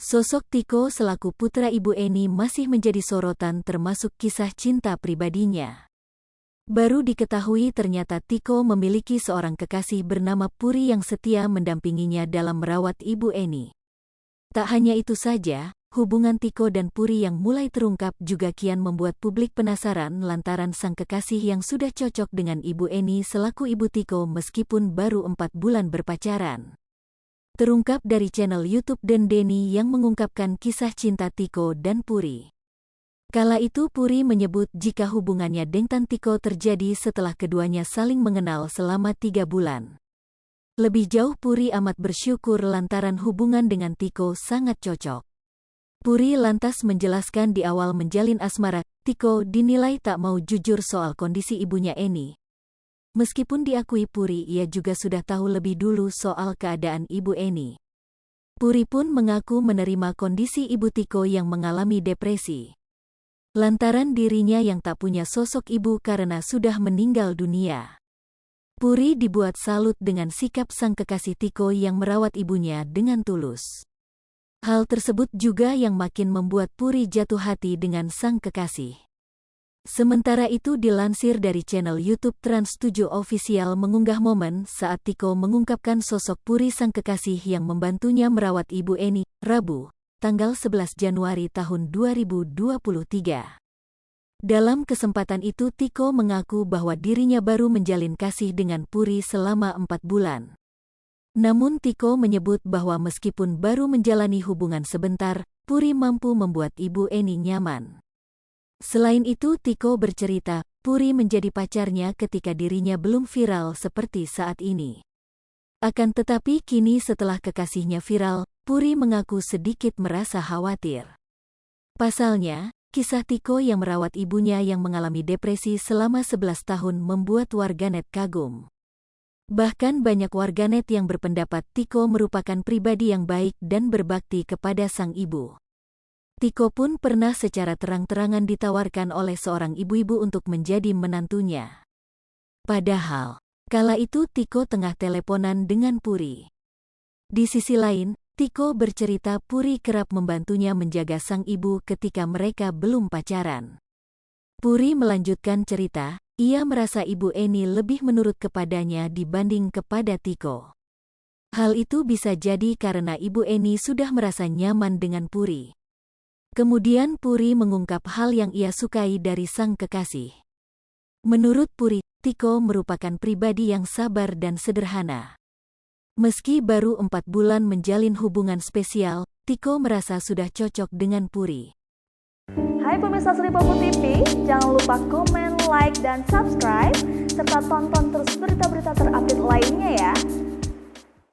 Sosok Tiko selaku putra Ibu Eni masih menjadi sorotan termasuk kisah cinta pribadinya. Baru diketahui ternyata Tiko memiliki seorang kekasih bernama Puri yang setia mendampinginya dalam merawat Ibu Eni. Tak hanya itu saja, hubungan Tiko dan Puri yang mulai terungkap juga kian membuat publik penasaran lantaran sang kekasih yang sudah cocok dengan Ibu Eni selaku ibu Tiko meskipun baru 4 bulan berpacaran. Terungkap dari channel YouTube Dendeni yang mengungkapkan kisah cinta Tiko dan Puri. Kala itu Puri menyebut jika hubungannya dengan Tiko terjadi setelah keduanya saling mengenal selama 3 bulan. Lebih jauh Puri amat bersyukur lantaran hubungan dengan Tiko sangat cocok. Puri lantas menjelaskan di awal menjalin asmara, Tiko dinilai tak mau jujur soal kondisi ibunya Eni. Meskipun diakui Puri ia juga sudah tahu lebih dulu soal keadaan Ibu Eni. Puri pun mengaku menerima kondisi Ibu Tiko yang mengalami depresi. Lantaran dirinya yang tak punya sosok ibu karena sudah meninggal dunia. Puri dibuat salut dengan sikap sang kekasih Tiko yang merawat ibunya dengan tulus. Hal tersebut juga yang makin membuat Puri jatuh hati dengan sang kekasih. Sementara itu dilansir dari channel YouTube Trans7 Official mengunggah momen saat Tiko mengungkapkan sosok Puri sang kekasih yang membantunya merawat Ibu Eni, Rabu, tanggal 11 Januari tahun 2023. Dalam kesempatan itu Tiko mengaku bahwa dirinya baru menjalin kasih dengan Puri selama 4 bulan. Namun Tiko menyebut bahwa meskipun baru menjalani hubungan sebentar, Puri mampu membuat Ibu Eni nyaman. Selain itu Tiko bercerita, Puri menjadi pacarnya ketika dirinya belum viral seperti saat ini. Akan tetapi kini setelah kekasihnya viral, Puri mengaku sedikit merasa khawatir. Pasalnya, kisah Tiko yang merawat ibunya yang mengalami depresi selama 11 tahun membuat warganet kagum. Bahkan banyak warganet yang berpendapat Tiko merupakan pribadi yang baik dan berbakti kepada sang ibu. Tiko pun pernah secara terang-terangan ditawarkan oleh seorang ibu-ibu untuk menjadi menantunya. Padahal, kala itu Tiko tengah teleponan dengan Puri. Di sisi lain, Tiko bercerita Puri kerap membantunya menjaga sang ibu ketika mereka belum pacaran. Puri melanjutkan cerita, ia merasa Ibu Eni lebih menurut kepadanya dibanding kepada Tiko. Hal itu bisa jadi karena Ibu Eni sudah merasa nyaman dengan Puri. Kemudian Puri mengungkap hal yang ia sukai dari sang kekasih. Menurut Puri, Tiko merupakan pribadi yang sabar dan sederhana. Meski baru 4 bulan menjalin hubungan spesial, Tiko merasa sudah cocok dengan Puri. Hai pemirsa Sri Popo TV, jangan lupa komen, like, dan subscribe, serta tonton terus berita-berita terupdate lainnya ya.